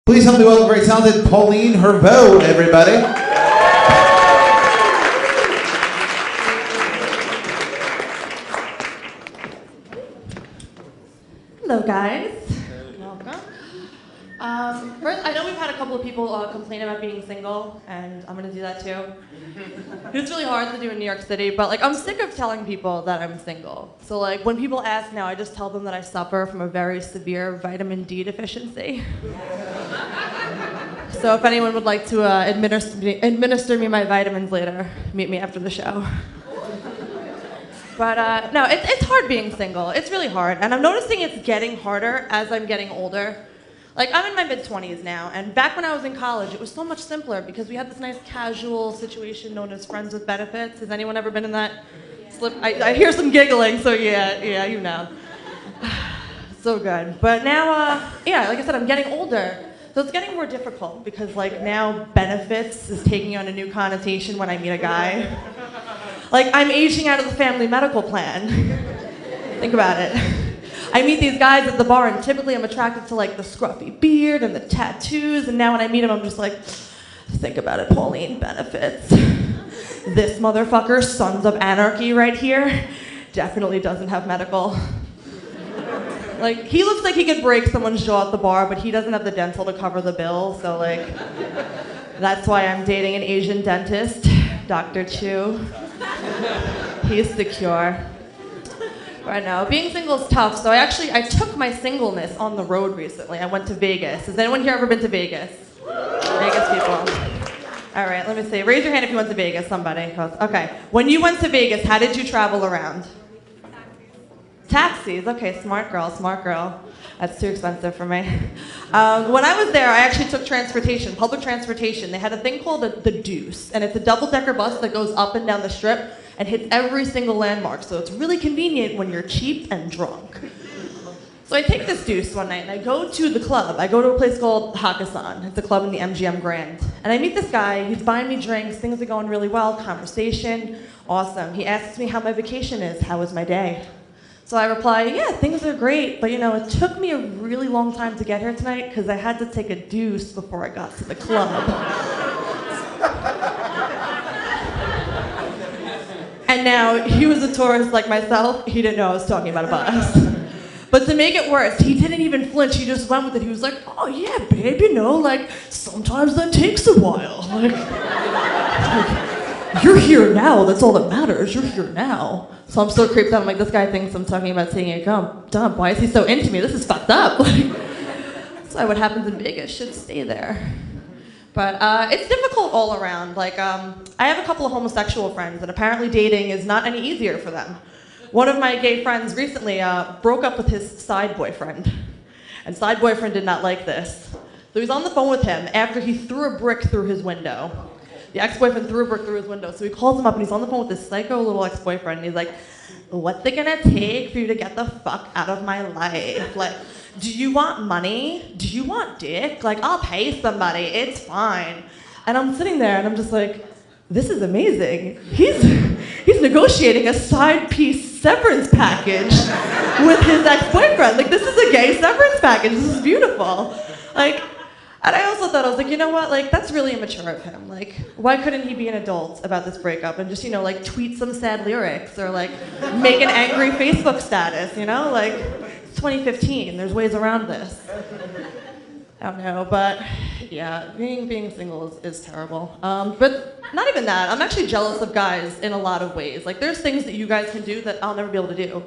Please help me welcome very talented Pauline Herveaux, everybody. Hello, guys. Welcome. First, I know we've had a couple of people complain about being single, and I'm going to do that too. It's really hard to do in New York City, but I'm sick of telling people that I'm single. So when people ask now, I just tell them that I suffer from a very severe vitamin D deficiency. So if anyone would like to administer me my vitamins later, meet me after the show. But no, it's hard being single. It's really hard. And I'm noticing it's getting harder as I'm getting older. I'm in my mid-20s now, and back when I was in college, it was so much simpler because we had this nice casual situation known as friends with benefits. Has anyone ever been in that slip? I hear some giggling, so yeah, you know. So good. But now, yeah, like I said, I'm getting older. So it's getting more difficult because now benefits is taking on a new connotation when I meet a guy. I'm aging out of the family medical plan. Think about it. I meet these guys at the bar and typically I'm attracted to the scruffy beard and the tattoos, and now when I meet them I'm just think about it, Pauline, benefits. This motherfucker, Sons of Anarchy right here, definitely doesn't have medical. He looks like he could break someone's jaw at the bar, but he doesn't have the dental to cover the bill, so that's why I'm dating an Asian dentist, Dr. Chu. He's secure. Right now, being single is tough, so I took my singleness on the road recently. I went to Vegas. Has anyone here ever been to Vegas? Vegas people. All right, let me see. Raise your hand if you went to Vegas, somebody. Okay. When you went to Vegas, how did you travel around? Taxis, okay, smart girl, smart girl. That's too expensive for me. When I was there, I actually took transportation, public transportation. They had a thing called the Deuce, and it's a double-decker bus that goes up and down the strip and hits every single landmark, so it's really convenient when you're cheap and drunk. So I take this Deuce one night, and I go to the club. I go to a place called Hakkasan. It's a club in the MGM Grand. And I meet this guy, he's buying me drinks, things are going really well, conversation, awesome. He asks me how my vacation is, how was my day? So I reply, yeah, things are great, but it took me a really long time to get here tonight because I had to take a Deuce before I got to the club. And now, he was a tourist like myself, he didn't know I was talking about a bus. But to make it worse, he didn't even flinch, he just went with it. He was like, oh yeah, babe, sometimes that takes a while. You're here now, that's all that matters, you're here now. So I'm so creeped out, I'm like, this guy thinks I'm talking about taking a dump. Why is he so into me? This is fucked up. So what happens in Vegas should stay there. But it's difficult all around. I have a couple of homosexual friends, and apparently dating is not any easier for them. One of my gay friends recently broke up with his side boyfriend. And side boyfriend did not like this. So he's on the phone with him after he threw a brick through his window. The ex-boyfriend threw a brick through his window, so he calls him up and he's on the phone with this psycho little ex-boyfriend, and he's like, what's it gonna take for you to get the fuck out of my life? Do you want money? Do you want dick? I'll pay somebody, it's fine. And I'm sitting there and I'm just like, this is amazing. He's negotiating a side piece severance package with his ex-boyfriend. This is a gay severance package, this is beautiful. And I also thought, I was like, you know what, that's really immature of him. Why couldn't he be an adult about this breakup and just, tweet some sad lyrics or make an angry Facebook status, It's 2015, there's ways around this. I don't know, but yeah, being single is terrible. But not even that, I'm actually jealous of guys in a lot of ways. There's things that you guys can do that I'll never be able to do.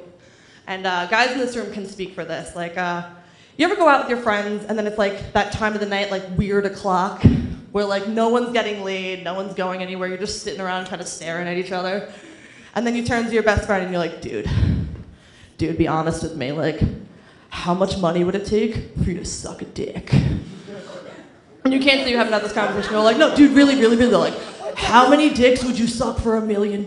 And guys in this room can speak for this. You ever go out with your friends and then it's that time of the night, weird o'clock, where no one's getting laid, no one's going anywhere, you're just sitting around kind of staring at each other. And then you turn to your best friend and you're like, dude, be honest with me, how much money would it take for you to suck a dick? And you can't say you haven't had this conversation, you're like, no, dude, really, how many dicks would you suck for $1 million?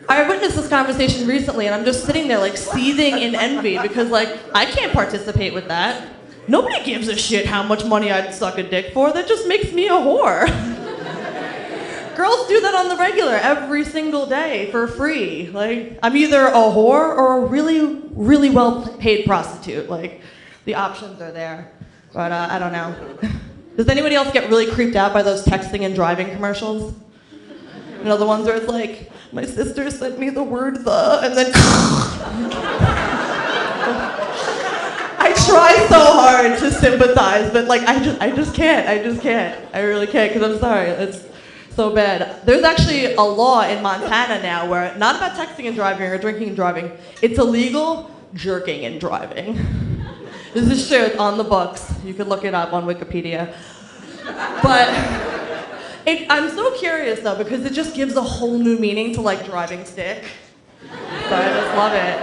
I witnessed this conversation recently and I'm just sitting there seething in envy because I can't participate with that. Nobody gives a shit how much money I'd suck a dick for, that just makes me a whore. Girls do that on the regular every single day for free. I'm either a whore or a really, really well paid prostitute. the options are there. But I don't know. Does anybody else get really creeped out by those texting and driving commercials? You know, the ones where it's like, my sister sent me the word the, and then I try so hard to sympathize, but like I just can't. I really can't, because I'm sorry. It's so bad. There's actually a law in Montana now where, not about texting and driving or drinking and driving, it's illegal jerking and driving. This is true, it's on the books. You can look it up on Wikipedia. But I'm so curious though, because it just gives a whole new meaning to like driving stick. So I just love it.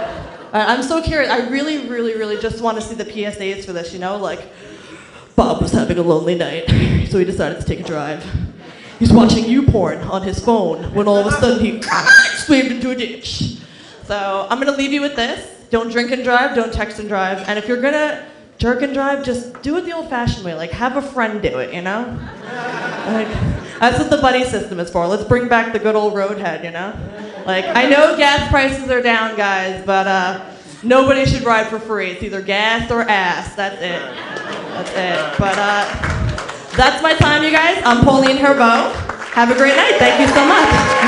I'm so curious. I really just want to see the PSAs for this, you know? Like, Bob was having a lonely night, so he decided to take a drive. He's watching YouPorn on his phone when all of a sudden he slammed into a ditch. So I'm gonna leave you with this. Don't drink and drive, don't text and drive. And if you're gonna jerk and drive, just do it the old-fashioned way. Like, have a friend do it, you know? Like, that's what the buddy system is for. Let's bring back the good old roadhead, you know? Like, I know gas prices are down, guys, but nobody should ride for free. It's either gas or ass. That's it. That's it. But that's my time, you guys. I'm Pauline Herveaux. Have a great night. Thank you so much.